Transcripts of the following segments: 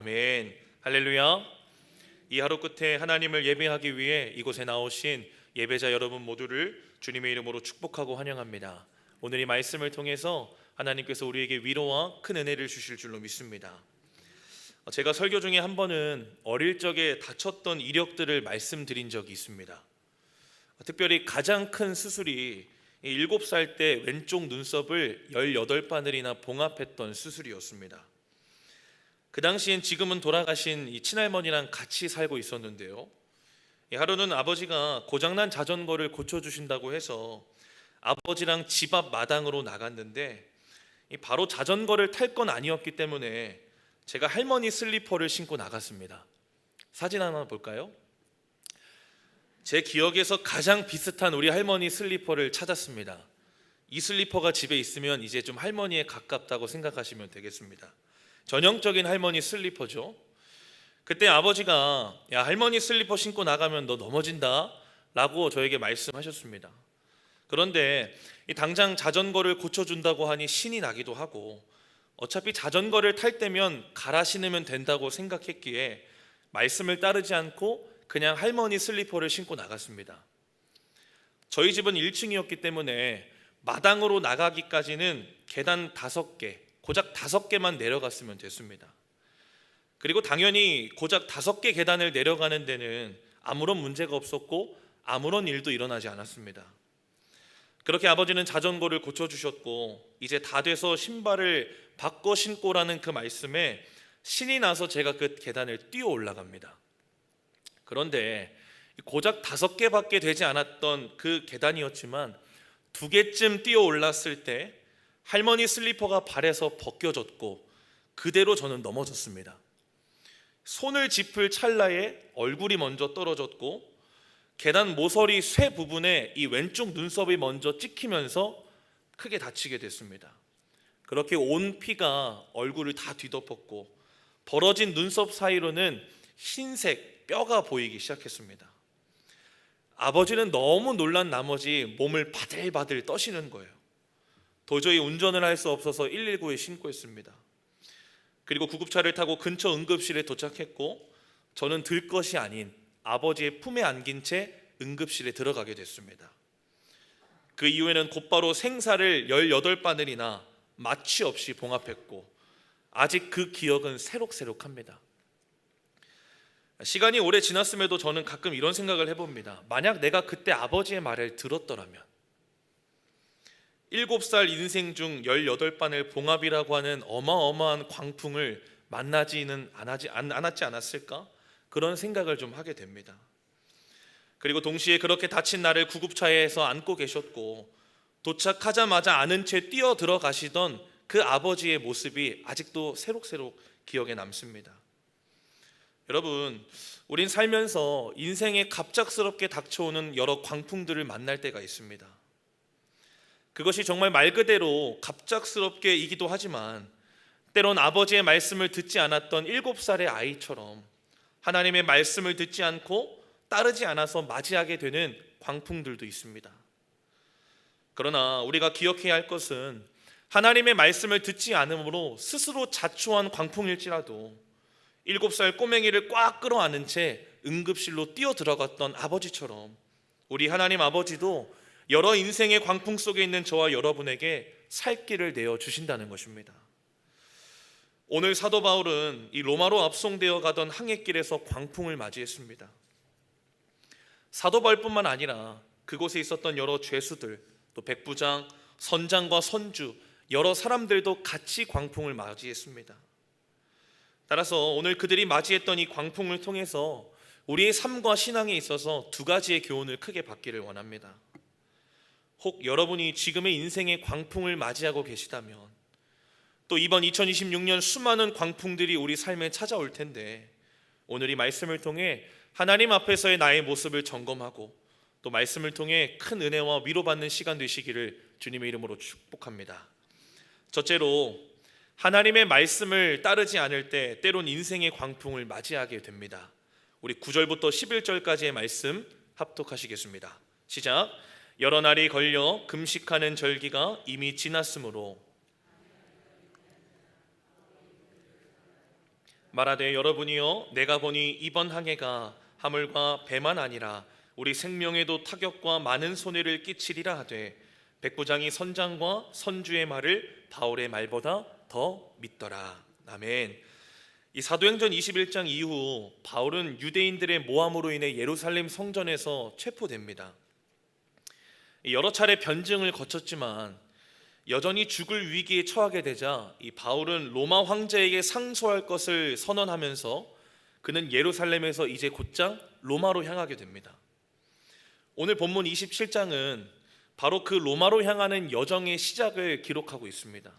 아멘. 할렐루야. 이 하루 끝에 하나님을 예배하기 위해 이곳에 나오신 예배자 여러분 모두를 주님의 이름으로 축복하고 환영합니다. 오늘 이 말씀을 통해서 하나님께서 우리에게 위로와 큰 은혜를 주실 줄로 믿습니다. 제가 설교 중에 한 번은 어릴 적에 다쳤던 이력들을 말씀드린 적이 있습니다. 특별히 가장 큰 수술이 7살 때 왼쪽 눈썹을 18바늘이나 봉합했던 수술이었습니다. 그 당시엔 지금은 돌아가신 이 친할머니랑 같이 살고 있었는데요, 하루는 아버지가 고장난 자전거를 고쳐주신다고 해서 아버지랑 집 앞 마당으로 나갔는데, 바로 자전거를 탈 건 아니었기 때문에 제가 할머니 슬리퍼를 신고 나갔습니다. 사진 하나 볼까요? 제 기억에서 가장 비슷한 우리 할머니 슬리퍼를 찾았습니다. 이 슬리퍼가 집에 있으면 이제 좀 할머니에 가깝다고 생각하시면 되겠습니다. 전형적인 할머니 슬리퍼죠. 그때 아버지가 야, 할머니 슬리퍼 신고 나가면 너 넘어진다 라고 저에게 말씀하셨습니다. 그런데 당장 자전거를 고쳐준다고 하니 신이 나기도 하고, 어차피 자전거를 탈 때면 갈아 신으면 된다고 생각했기에 말씀을 따르지 않고 그냥 할머니 슬리퍼를 신고 나갔습니다. 저희 집은 1층이었기 때문에 마당으로 나가기까지는 계단 5개, 고작 5개만 내려갔으면 됐습니다. 그리고 당연히 고작 5개 계단을 내려가는 데는 아무런 문제가 없었고 아무런 일도 일어나지 않았습니다. 그렇게 아버지는 자전거를 고쳐주셨고, 이제 다 돼서 신발을 바꿔 신고라는 그 말씀에 신이 나서 제가 그 계단을 뛰어 올라갑니다. 그런데 고작 5개밖에 되지 않았던 그 계단이었지만 2개쯤 뛰어 올랐을 때 할머니 슬리퍼가 발에서 벗겨졌고 그대로 저는 넘어졌습니다. 손을 짚을 찰나에 얼굴이 먼저 떨어졌고, 계단 모서리 쇠 부분에 이 왼쪽 눈썹이 먼저 찍히면서 크게 다치게 됐습니다. 그렇게 온 피가 얼굴을 다 뒤덮었고, 벌어진 눈썹 사이로는 흰색 뼈가 보이기 시작했습니다. 아버지는 너무 놀란 나머지 몸을 바들바들 떠시는 거예요. 도저히 운전을 할 수 없어서 119에 신고했습니다. 그리고 구급차를 타고 근처 응급실에 도착했고, 저는 들 것이 아닌 아버지의 품에 안긴 채 응급실에 들어가게 됐습니다. 그 이후에는 곧바로 생사를 18바늘이나 마취 없이 봉합했고, 아직 그 기억은 새록새록합니다. 시간이 오래 지났음에도 저는 가끔 이런 생각을 해봅니다. 만약 내가 그때 아버지의 말을 들었더라면, 7살 인생 중 18바늘 봉합이라고 하는 어마어마한 광풍을 만나지는 않았지 않았을까? 그런 생각을 좀 하게 됩니다. 그리고 동시에 그렇게 다친 나를 구급차에서 안고 계셨고, 도착하자마자 아는 채 뛰어 들어가시던 그 아버지의 모습이 아직도 새록새록 기억에 남습니다. 여러분, 우린 살면서 인생에 갑작스럽게 닥쳐오는 여러 광풍들을 만날 때가 있습니다. 그것이 정말 말 그대로 갑작스럽게이기도 하지만, 때론 아버지의 말씀을 듣지 않았던 7살의 아이처럼 하나님의 말씀을 듣지 않고 따르지 않아서 맞이하게 되는 광풍들도 있습니다. 그러나 우리가 기억해야 할 것은, 하나님의 말씀을 듣지 않음으로 스스로 자초한 광풍일지라도 7살 꼬맹이를 꽉 끌어안은 채 응급실로 뛰어 들어갔던 아버지처럼 우리 하나님 아버지도 여러 인생의 광풍 속에 있는 저와 여러분에게 살 길을 내어 주신다는 것입니다. 오늘 사도 바울은 이 로마로 압송되어 가던 항해길에서 광풍을 맞이했습니다. 사도 바울뿐만 아니라 그곳에 있었던 여러 죄수들, 또 백부장, 선장과 선주, 여러 사람들도 같이 광풍을 맞이했습니다. 따라서 오늘 그들이 맞이했던 이 광풍을 통해서 우리의 삶과 신앙에 있어서 2가지의 교훈을 크게 받기를 원합니다. 혹 여러분이 지금의 인생의 광풍을 맞이하고 계시다면, 또 이번 2026년 수많은 광풍들이 우리 삶에 찾아올 텐데, 오늘 이 말씀을 통해 하나님 앞에서의 나의 모습을 점검하고 또 말씀을 통해 큰 은혜와 위로받는 시간 되시기를 주님의 이름으로 축복합니다. 첫째로, 하나님의 말씀을 따르지 않을 때 때론 인생의 광풍을 맞이하게 됩니다. 우리 9절부터 11절까지의 말씀 합독하시겠습니다. 시작. 여러 날이 걸려 금식하는 절기가 이미 지났으므로 말하되 여러분이요 내가 보니 이번 항해가 하물과 배만 아니라 우리 생명에도 타격과 많은 손해를 끼치리라 하되 백부장이 선장과 선주의 말을 바울의 말보다 더 믿더라. 아멘. 이 사도행전 21장 이후 바울은 유대인들의 모함으로 인해 예루살렘 성전에서 체포됩니다. 여러 차례 변증을 거쳤지만 여전히 죽을 위기에 처하게 되자 이 바울은 로마 황제에게 상소할 것을 선언하면서 그는 예루살렘에서 이제 곧장 로마로 향하게 됩니다. 오늘 본문 27장은 바로 그 로마로 향하는 여정의 시작을 기록하고 있습니다.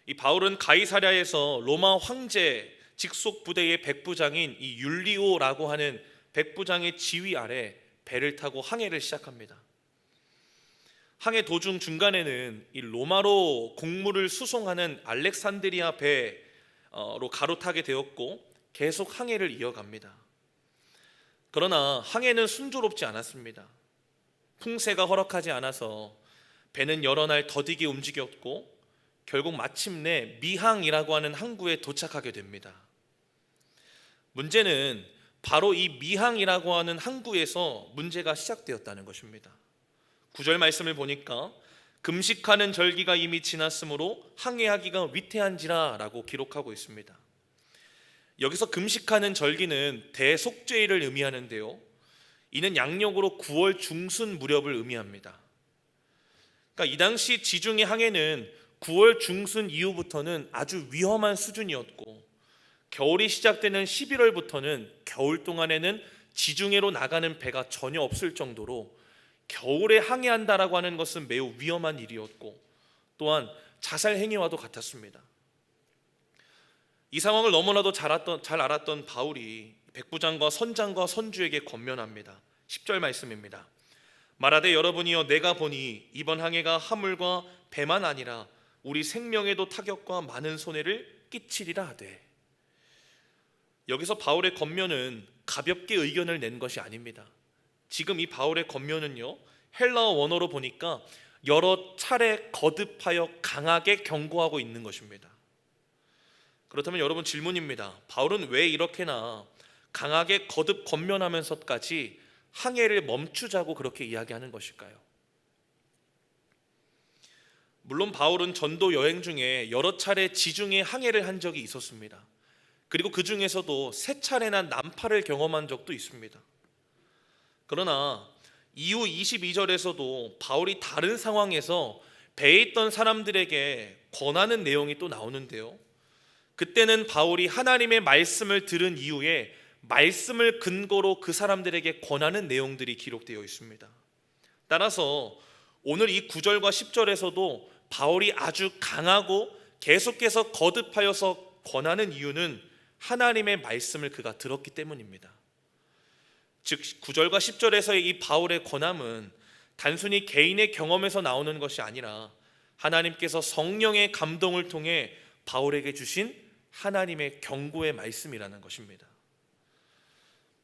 이 바울은 가이사랴에서 로마 황제 직속 부대의 백부장인 이 율리오라고 하는 백부장의 지휘 아래 배를 타고 항해를 시작합니다. 항해 도중 중간에는 이 로마로 곡물을 수송하는 알렉산드리아 배로 가로타게 되었고 계속 항해를 이어갑니다. 그러나 항해는 순조롭지 않았습니다. 풍세가 허락하지 않아서 배는 여러 날 더디게 움직였고 결국 마침내 미항이라고 하는 항구에 도착하게 됩니다. 문제는 바로 이 미항이라고 하는 항구에서 문제가 시작되었다는 것입니다. 9절 말씀을 보니까 금식하는 절기가 이미 지났으므로 항해하기가 위태한지라 라고 기록하고 있습니다. 여기서 금식하는 절기는 대속죄일을 의미하는데요, 이는 양력으로 9월 중순 무렵을 의미합니다. 그러니까 이 당시 지중해 항해는 9월 중순 이후부터는 아주 위험한 수준이었고 겨울이 시작되는 11월부터는 겨울 동안에는 지중해로 나가는 배가 전혀 없을 정도로 겨울에 항해한다라고 하는 것은 매우 위험한 일이었고 또한 자살 행위와도 같았습니다. 이 상황을 너무나도 잘 알았던 바울이 백부장과 선장과 선주에게 권면합니다. 10절 말씀입니다. 말하되 여러분이여 내가 보니 이번 항해가 화물과 배만 아니라 우리 생명에도 타격과 많은 손해를 끼치리라 하되, 여기서 바울의 권면은 가볍게 의견을 낸 것이 아닙니다. 지금 이 바울의 권면은요, 헬라어 원어로 보니까 여러 차례 거듭하여 강하게 경고하고 있는 것입니다. 그렇다면 여러분 질문입니다. 바울은 왜 이렇게나 강하게 거듭 권면하면서까지 항해를 멈추자고 그렇게 이야기하는 것일까요? 물론 바울은 전도 여행 중에 여러 차례 지중해 항해를 한 적이 있었습니다. 그리고 그 중에서도 3차례나 난파를 경험한 적도 있습니다. 그러나 이후 22절에서도 바울이 다른 상황에서 배에 있던 사람들에게 권하는 내용이 또 나오는데요, 그때는 바울이 하나님의 말씀을 들은 이후에 말씀을 근거로 그 사람들에게 권하는 내용들이 기록되어 있습니다. 따라서 오늘 이 9절과 10절에서도 바울이 아주 강하고 계속해서 거듭하여서 권하는 이유는 하나님의 말씀을 그가 들었기 때문입니다. 즉 9절과 10절에서의 이 바울의 권함은 단순히 개인의 경험에서 나오는 것이 아니라 하나님께서 성령의 감동을 통해 바울에게 주신 하나님의 경고의 말씀이라는 것입니다.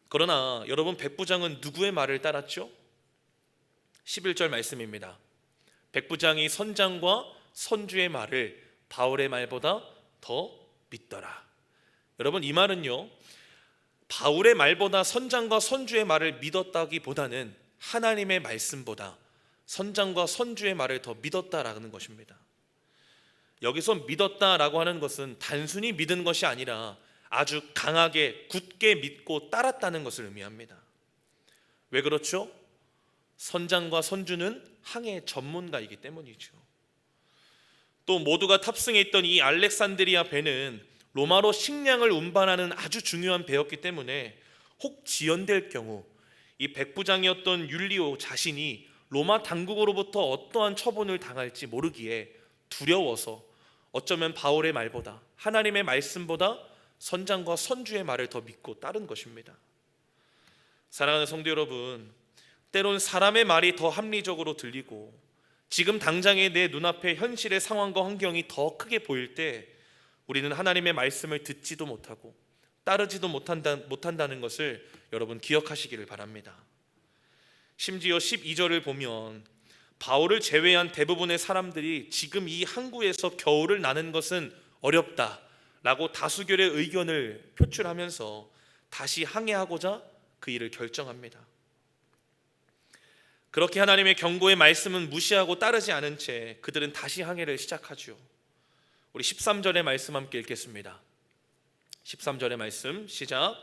그러나 여러분, 백부장은 누구의 말을 따랐죠? 11절 말씀입니다. 백부장이 선장과 선주의 말을 바울의 말보다 더 믿더라. 여러분, 이 말은요, 바울의 말보다 선장과 선주의 말을 믿었다기보다는 하나님의 말씀보다 선장과 선주의 말을 더 믿었다라는 것입니다. 여기서 믿었다라고 하는 것은 단순히 믿은 것이 아니라 아주 강하게 굳게 믿고 따랐다는 것을 의미합니다. 왜 그렇죠? 선장과 선주는 항해 전문가이기 때문이죠. 또 모두가 탑승해 있던 이 알렉산드리아 배는 로마로 식량을 운반하는 아주 중요한 배였기 때문에 혹 지연될 경우 이 백부장이었던 율리오 자신이 로마 당국으로부터 어떠한 처분을 당할지 모르기에 두려워서 어쩌면 바울의 말보다 하나님의 말씀보다 선장과 선주의 말을 더 믿고 따른 것입니다. 사랑하는 성도 여러분, 때론 사람의 말이 더 합리적으로 들리고 지금 당장의 내 눈앞에 현실의 상황과 환경이 더 크게 보일 때 우리는 하나님의 말씀을 듣지도 못하고 따르지도 못한다는 것을 여러분 기억하시기를 바랍니다. 심지어 12절을 보면 바울을 제외한 대부분의 사람들이 지금 이 항구에서 겨울을 나는 것은 어렵다 라고 다수결의 의견을 표출하면서 다시 항해하고자 그 일을 결정합니다. 그렇게 하나님의 경고의 말씀은 무시하고 따르지 않은 채 그들은 다시 항해를 시작하죠. 우리 13절의 말씀 함께 읽겠습니다. 13절의 말씀 시작.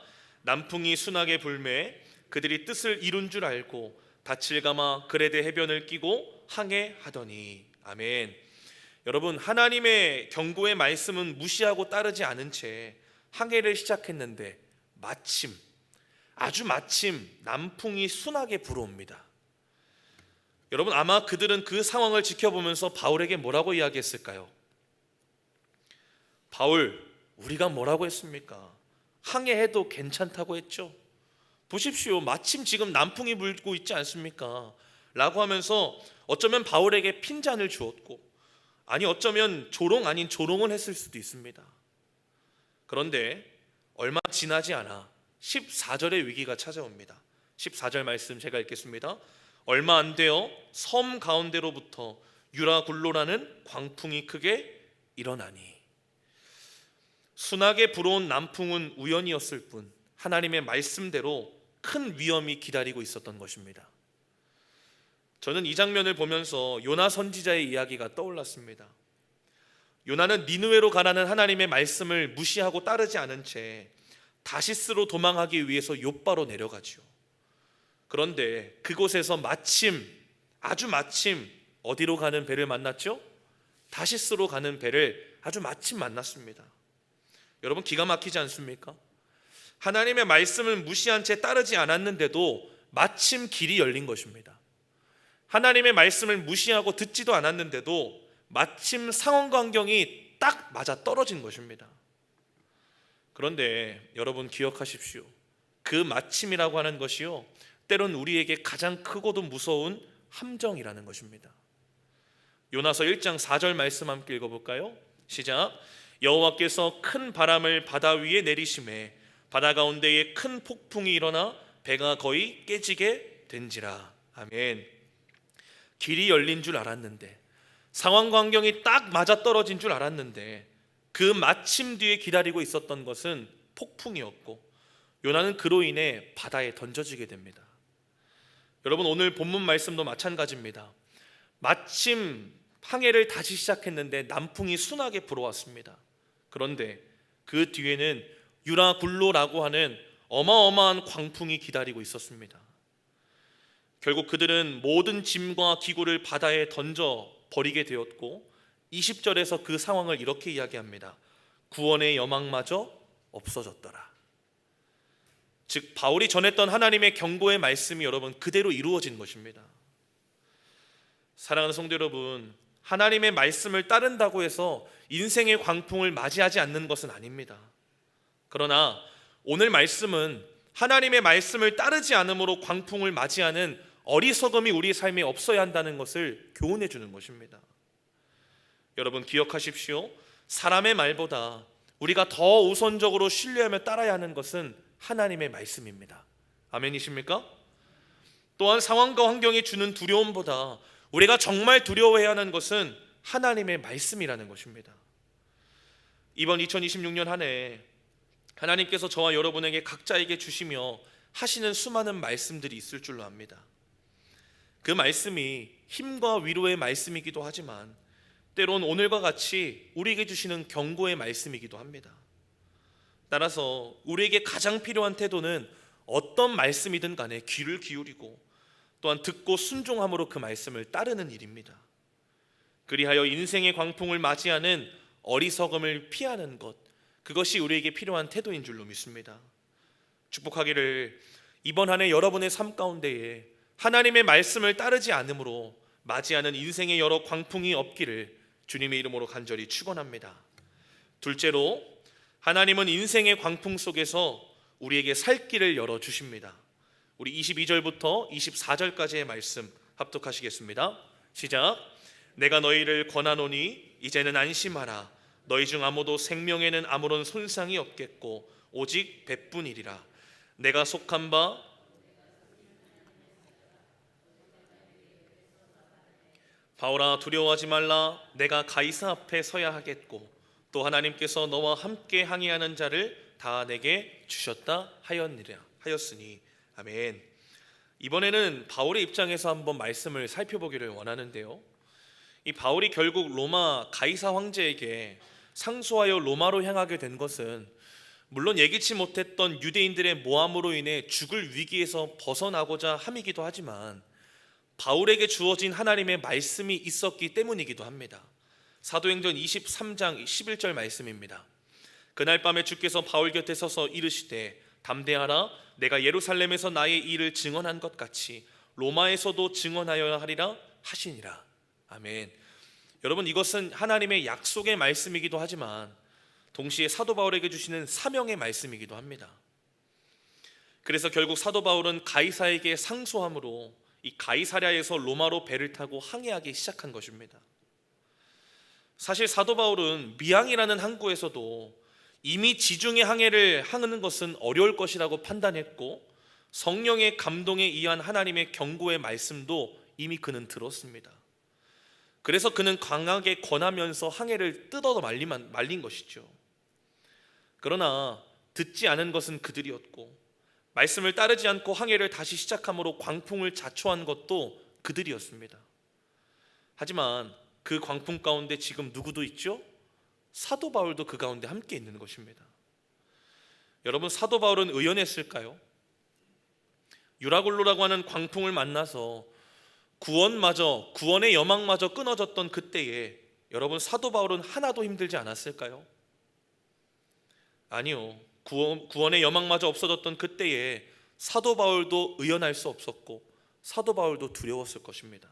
남풍이 순하게 불매 그들이 뜻을 이룬 줄 알고 닻을 감아 그레데 해변을 끼고 항해하더니. 아멘. 여러분, 하나님의 경고의 말씀은 무시하고 따르지 않은 채 항해를 시작했는데 아주 마침 남풍이 순하게 불어옵니다. 여러분, 아마 그들은 그 상황을 지켜보면서 바울에게 뭐라고 이야기했을까요? 바울, 우리가 뭐라고 했습니까? 항해해도 괜찮다고 했죠. 보십시오, 마침 지금 남풍이 불고 있지 않습니까? 라고 하면서 어쩌면 바울에게 핀잔을 주었고, 아니 어쩌면 조롱 아닌 조롱을 했을 수도 있습니다. 그런데 얼마 지나지 않아 14절의 위기가 찾아옵니다. 14절 말씀 제가 읽겠습니다. 얼마 안 되어 섬 가운데로부터 유라굴로라는 광풍이 크게 일어나니. 순하게 불어온 남풍은 우연이었을 뿐 하나님의 말씀대로 큰 위험이 기다리고 있었던 것입니다. 저는 이 장면을 보면서 요나 선지자의 이야기가 떠올랐습니다. 요나는 니느웨로 가라는 하나님의 말씀을 무시하고 따르지 않은 채 다시스로 도망하기 위해서 욥바로 내려가지요. 그런데 그곳에서 아주 마침 어디로 가는 배를 만났죠? 다시스로 가는 배를 아주 마침 만났습니다. 여러분, 기가 막히지 않습니까? 하나님의 말씀을 무시한 채 따르지 않았는데도 마침 길이 열린 것입니다. 하나님의 말씀을 무시하고 듣지도 않았는데도 마침 상황과 환경이 딱 맞아 떨어진 것입니다. 그런데 여러분, 기억하십시오. 그 마침이라고 하는 것이요, 때론 우리에게 가장 크고도 무서운 함정이라는 것입니다. 요나서 1장 4절 말씀 함께 읽어볼까요? 시작. 여호와께서 큰 바람을 바다 위에 내리심에 바다 가운데에 큰 폭풍이 일어나 배가 거의 깨지게 된지라. 아멘. 길이 열린 줄 알았는데, 상황과 환경이 딱 맞아떨어진 줄 알았는데, 그 마침 뒤에 기다리고 있었던 것은 폭풍이었고, 요나는 그로 인해 바다에 던져지게 됩니다. 여러분, 오늘 본문 말씀도 마찬가지입니다. 마침 항해를 다시 시작했는데 남풍이 순하게 불어왔습니다. 그런데 그 뒤에는 유라굴로라고 하는 어마어마한 광풍이 기다리고 있었습니다. 결국 그들은 모든 짐과 기구를 바다에 던져 버리게 되었고, 20절에서 그 상황을 이렇게 이야기합니다. 구원의 여망마저 없어졌더라. 즉, 바울이 전했던 하나님의 경고의 말씀이 여러분 그대로 이루어진 것입니다. 사랑하는 성도 여러분, 하나님의 말씀을 따른다고 해서 인생의 광풍을 맞이하지 않는 것은 아닙니다. 그러나 오늘 말씀은 하나님의 말씀을 따르지 않음으로 광풍을 맞이하는 어리석음이 우리 삶에 없어야 한다는 것을 교훈해 주는 것입니다. 여러분, 기억하십시오. 사람의 말보다 우리가 더 우선적으로 신뢰하며 따라야 하는 것은 하나님의 말씀입니다. 아멘이십니까? 또한 상황과 환경이 주는 두려움보다 우리가 정말 두려워해야 하는 것은 하나님의 말씀이라는 것입니다. 이번 2026년 한 해 하나님께서 저와 여러분에게 각자에게 주시며 하시는 수많은 말씀들이 있을 줄로 압니다. 그 말씀이 힘과 위로의 말씀이기도 하지만 때론 오늘과 같이 우리에게 주시는 경고의 말씀이기도 합니다. 따라서 우리에게 가장 필요한 태도는 어떤 말씀이든 간에 귀를 기울이고 또한 듣고 순종함으로 그 말씀을 따르는 일입니다. 그리하여 인생의 광풍을 맞이하는 어리석음을 피하는 것, 그것이 우리에게 필요한 태도인 줄로 믿습니다. 축복하기를 이번 한 해 여러분의 삶 가운데에 하나님의 말씀을 따르지 않으므로 맞이하는 인생의 여러 광풍이 없기를 주님의 이름으로 간절히 축원합니다. 둘째로, 하나님은 인생의 광풍 속에서 우리에게 살 길을 열어주십니다. 우리 22절부터 24절까지의 말씀 합독하시겠습니다. 시작. 내가 너희를 권하노니 이제는 안심하라. 너희 중 아무도 생명에는 아무런 손상이 없겠고 오직 배뿐이리라. 내가 속한 바 바울아 두려워하지 말라. 내가 가이사 앞에 서야 하겠고 또 하나님께서 너와 함께 항해하는 자를 다 내게 주셨다 하였으니. 아멘. 이번에는 바울의 입장에서 한번 말씀을 살펴보기를 원하는데요, 이 바울이 결국 로마 가이사 황제에게 상소하여 로마로 향하게 된 것은 물론 예기치 못했던 유대인들의 모함으로 인해 죽을 위기에서 벗어나고자 함이기도 하지만 바울에게 주어진 하나님의 말씀이 있었기 때문이기도 합니다. 사도행전 23장 11절 말씀입니다. 그날 밤에 주께서 바울 곁에 서서 이르시되 담대하라, 내가 예루살렘에서 나의 일을 증언한 것 같이 로마에서도 증언하여야 하리라 하시니라. 아멘. 여러분, 이것은 하나님의 약속의 말씀이기도 하지만 동시에 사도 바울에게 주시는 사명의 말씀이기도 합니다. 그래서 결국 사도 바울은 가이사에게 상소함으로 이 가이사랴에서 로마로 배를 타고 항해하기 시작한 것입니다. 사실 사도 바울은 미항이라는 항구에서도 이미 지중해 항해를 하는 것은 어려울 것이라고 판단했고 성령의 감동에 의한 하나님의 경고의 말씀도 이미 그는 들었습니다. 그래서 그는 강하게 권하면서 항해를 뜯어 말린 것이죠. 그러나 듣지 않은 것은 그들이었고 말씀을 따르지 않고 항해를 다시 시작함으로 광풍을 자초한 것도 그들이었습니다. 하지만 그 광풍 가운데 지금 누구도 있죠? 사도 바울도 그 가운데 함께 있는 것입니다. 여러분, 사도 바울은 의연했을까요? 유라굴로라고 하는 광풍을 만나서 구원의 여망마저 끊어졌던 그때에 여러분, 사도 바울은 하나도 힘들지 않았을까요? 아니요. 구원의 여망마저 없어졌던 그때에 사도 바울도 의연할 수 없었고 사도 바울도 두려웠을 것입니다.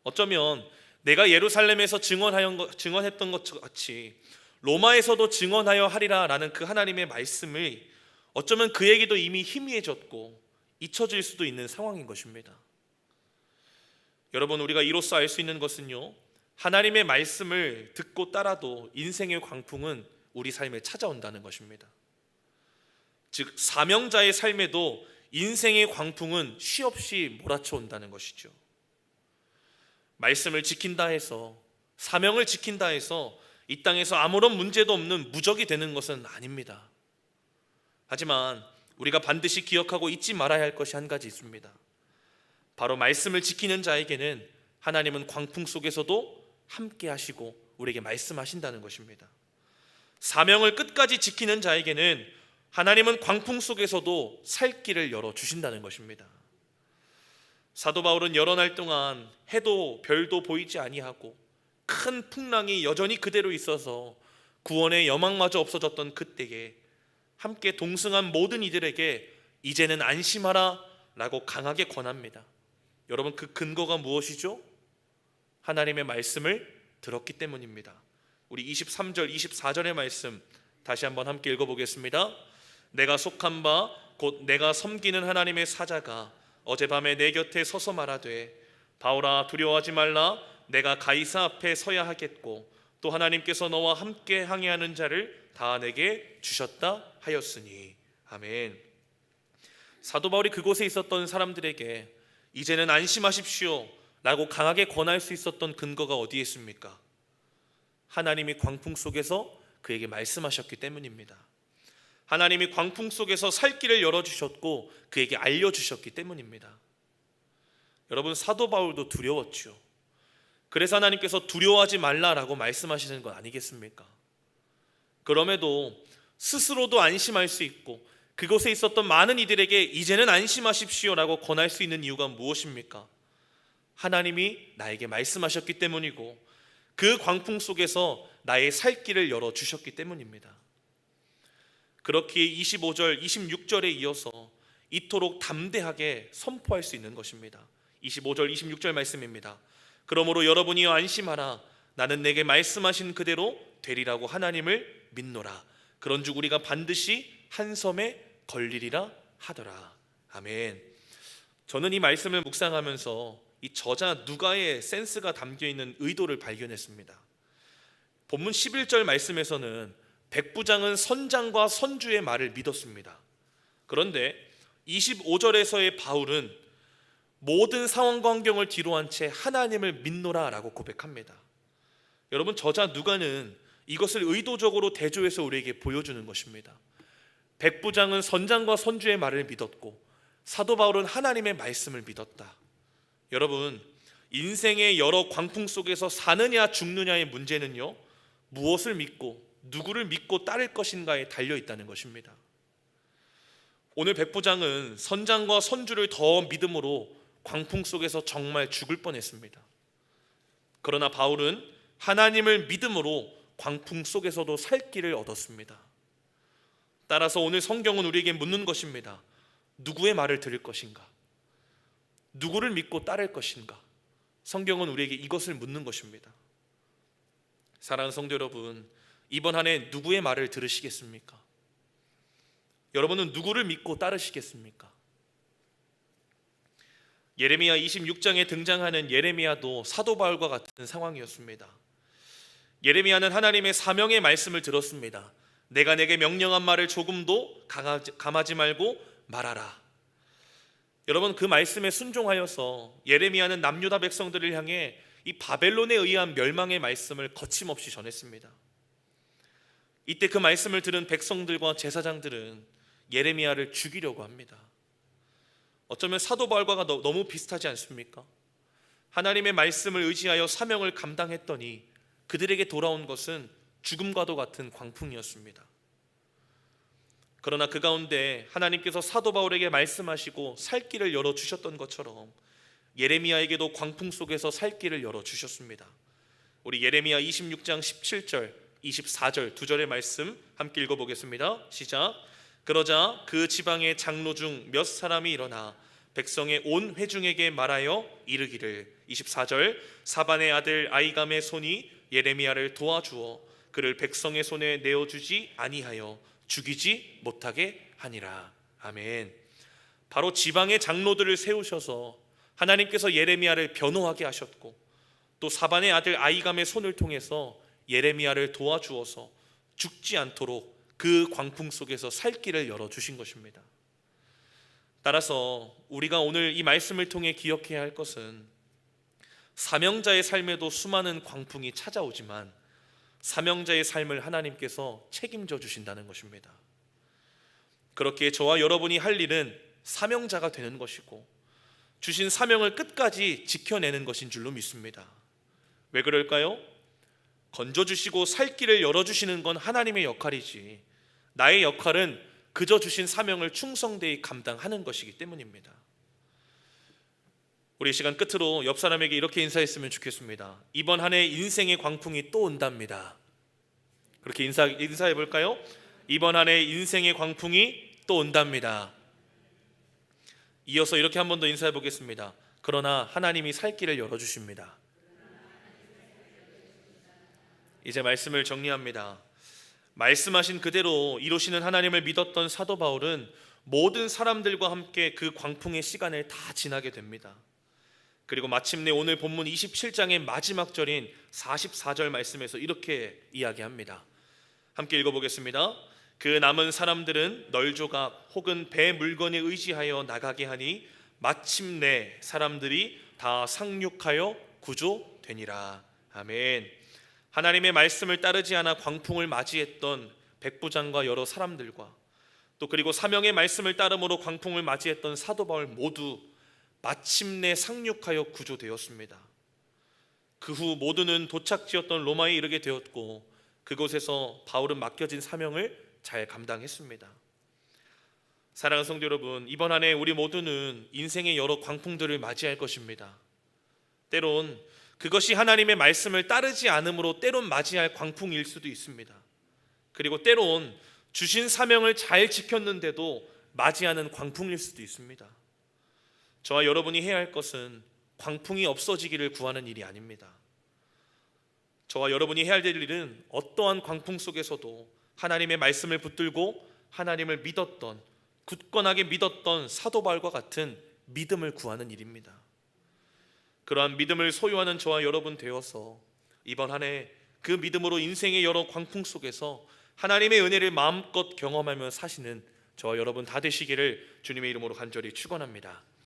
어쩌면 내가 예루살렘에서 증언했던 것 같이 로마에서도 증언하여 하리라 라는 그 하나님의 말씀을 어쩌면 그에게도 이미 희미해졌고 잊혀질 수도 있는 상황인 것입니다. 여러분, 우리가 이로써 알 수 있는 것은요, 하나님의 말씀을 듣고 따라도 인생의 광풍은 우리 삶에 찾아온다는 것입니다. 즉, 사명자의 삶에도 인생의 광풍은 쉬없이 몰아쳐 온다는 것이죠. 말씀을 지킨다 해서, 사명을 지킨다 해서 이 땅에서 아무런 문제도 없는 무적이 되는 것은 아닙니다. 하지만 우리가 반드시 기억하고 잊지 말아야 할 것이 한 가지 있습니다. 바로 말씀을 지키는 자에게는 하나님은 광풍 속에서도 함께 하시고 우리에게 말씀하신다는 것입니다. 사명을 끝까지 지키는 자에게는 하나님은 광풍 속에서도 살 길을 열어주신다는 것입니다. 사도 바울은 여러 날 동안 해도 별도 보이지 아니하고 큰 풍랑이 여전히 그대로 있어서 구원의 여망마저 없어졌던 그때에 함께 동승한 모든 이들에게 이제는 안심하라 라고 강하게 권합니다. 여러분, 그 근거가 무엇이죠? 하나님의 말씀을 들었기 때문입니다. 우리 23절 24절의 말씀 다시 한번 함께 읽어보겠습니다. 내가 속한 바 곧 내가 섬기는 하나님의 사자가 어젯밤에 내 곁에 서서 말하되 바울아, 두려워하지 말라, 내가 가이사 앞에 서야 하겠고 또 하나님께서 너와 함께 항해하는 자를 다 내게 주셨다 하였으니. 아멘. 사도 바울이 그곳에 있었던 사람들에게 이제는 안심하십시오 라고 강하게 권할 수 있었던 근거가 어디에 있습니까? 하나님이 광풍 속에서 그에게 말씀하셨기 때문입니다. 하나님이 광풍 속에서 살 길을 열어주셨고 그에게 알려주셨기 때문입니다. 여러분, 사도 바울도 두려웠죠. 그래서 하나님께서 두려워하지 말라라고 말씀하시는 것 아니겠습니까? 그럼에도 스스로도 안심할 수 있고 그곳에 있었던 많은 이들에게 이제는 안심하십시오라고 권할 수 있는 이유가 무엇입니까? 하나님이 나에게 말씀하셨기 때문이고 그 광풍 속에서 나의 살 길을 열어주셨기 때문입니다. 그렇기에 25절, 26절에 이어서 이토록 담대하게 선포할 수 있는 것입니다. 25절, 26절 말씀입니다. 그러므로 여러분이여 안심하라, 나는 내게 말씀하신 그대로 되리라고 하나님을 믿노라. 그런즉 우리가 반드시 한 섬에 걸리리라 하더라. 아멘. 저는 이 말씀을 묵상하면서 이 저자 누가의 센스가 담겨있는 의도를 발견했습니다. 본문 11절 말씀에서는 백부장은 선장과 선주의 말을 믿었습니다. 그런데 25절에서의 바울은 모든 상황과 환경을 뒤로 한 채 하나님을 믿노라 라고 고백합니다. 여러분, 저자 누가는 이것을 의도적으로 대조해서 우리에게 보여주는 것입니다. 백부장은 선장과 선주의 말을 믿었고 사도 바울은 하나님의 말씀을 믿었다. 여러분, 인생의 여러 광풍 속에서 사느냐 죽느냐의 문제는요, 무엇을 믿고 누구를 믿고 따를 것인가에 달려 있다는 것입니다. 오늘 백부장은 선장과 선주를 더 믿음으로 광풍 속에서 정말 죽을 뻔했습니다. 그러나 바울은 하나님을 믿음으로 광풍 속에서도 살 길을 얻었습니다. 따라서 오늘 성경은 우리에게 묻는 것입니다. 누구의 말을 들을 것인가? 누구를 믿고 따를 것인가? 성경은 우리에게 이것을 묻는 것입니다. 사랑하는 성도 여러분, 이번 한 해 누구의 말을 들으시겠습니까? 여러분은 누구를 믿고 따르시겠습니까? 예레미야 26장에 등장하는 예레미야도 사도 바울과 같은 상황이었습니다. 예레미야는 하나님의 사명의 말씀을 들었습니다. 내가 내게 명령한 말을 조금도 감하지 말고 말하라. 여러분, 그 말씀에 순종하여서 예레미야는 남유다 백성들을 향해 이 바벨론에 의한 멸망의 말씀을 거침없이 전했습니다. 이때 그 말씀을 들은 백성들과 제사장들은 예레미야를 죽이려고 합니다. 어쩌면 사도 바울과 너무 비슷하지 않습니까? 하나님의 말씀을 의지하여 사명을 감당했더니 그들에게 돌아온 것은 죽음과도 같은 광풍이었습니다. 그러나 그 가운데 하나님께서 사도 바울에게 말씀하시고 살 길을 열어주셨던 것처럼 예레미야에게도 광풍 속에서 살 길을 열어주셨습니다. 우리 예레미야 26장 17절 24절 두 절의 말씀 함께 읽어보겠습니다. 시작. 그러자 그 지방의 장로 중 몇 사람이 일어나 백성의 온 회중에게 말하여 이르기를 24절 사반의 아들 아이감의 손이 예레미야를 도와주어 그를 백성의 손에 내어주지 아니하여 죽이지 못하게 하니라. 아멘. 바로 지방의 장로들을 세우셔서 하나님께서 예레미야를 변호하게 하셨고 또 사반의 아들 아이감의 손을 통해서 예레미야를 도와주어서 죽지 않도록 그 광풍 속에서 살 길을 열어주신 것입니다. 따라서 우리가 오늘 이 말씀을 통해 기억해야 할 것은 사명자의 삶에도 수많은 광풍이 찾아오지만 사명자의 삶을 하나님께서 책임져 주신다는 것입니다. 그렇게 저와 여러분이 할 일은 사명자가 되는 것이고 주신 사명을 끝까지 지켜내는 것인 줄로 믿습니다. 왜 그럴까요? 건져주시고 살 길을 열어주시는 건 하나님의 역할이지 나의 역할은 그저 주신 사명을 충성되이 감당하는 것이기 때문입니다. 우리 시간 끝으로 옆 사람에게 이렇게 인사했으면 좋겠습니다. 이번 한 해 인생의 광풍이 또 온답니다. 그렇게 인사해 볼까요? 이번 한 해 인생의 광풍이 또 온답니다. 이어서 이렇게 한 번 더 인사해 보겠습니다. 그러나 하나님이 살 길을 열어주십니다. 이제 말씀을 정리합니다. 말씀하신 그대로 이루시는 하나님을 믿었던 사도 바울은 모든 사람들과 함께 그 광풍의 시간을 다 지나게 됩니다. 그리고 마침내 오늘 본문 27장의 마지막 절인 44절 말씀에서 이렇게 이야기합니다. 함께 읽어보겠습니다. 그 남은 사람들은 널조각 혹은 배 물건에 의지하여 나가게 하니 마침내 사람들이 다 상륙하여 구조되니라. 아멘. 하나님의 말씀을 따르지 않아 광풍을 맞이했던 백부장과 여러 사람들과 또 그리고 사명의 말씀을 따름으로 광풍을 맞이했던 사도 바울 모두 마침내 상륙하여 구조되었습니다. 그 후 모두는 도착지였던 로마에 이르게 되었고 그곳에서 바울은 맡겨진 사명을 잘 감당했습니다. 사랑하는 성도 여러분, 이번 한 해 우리 모두는 인생의 여러 광풍들을 맞이할 것입니다. 때론 그것이 하나님의 말씀을 따르지 않으므로 때론 맞이할 광풍일 수도 있습니다. 그리고 때론 주신 사명을 잘 지켰는데도 맞이하는 광풍일 수도 있습니다. 저와 여러분이 해야 할 것은 광풍이 없어지기를 구하는 일이 아닙니다. 저와 여러분이 해야 될 일은 어떠한 광풍 속에서도 하나님의 말씀을 붙들고 하나님을 믿었던, 굳건하게 믿었던 사도 바울과 같은 믿음을 구하는 일입니다. 그러한 믿음을 소유하는 저와 여러분 되어서 이번 한 해 그 믿음으로 인생의 여러 광풍 속에서 하나님의 은혜를 마음껏 경험하며 사시는 저와 여러분 다 되시기를 주님의 이름으로 간절히 축원합니다.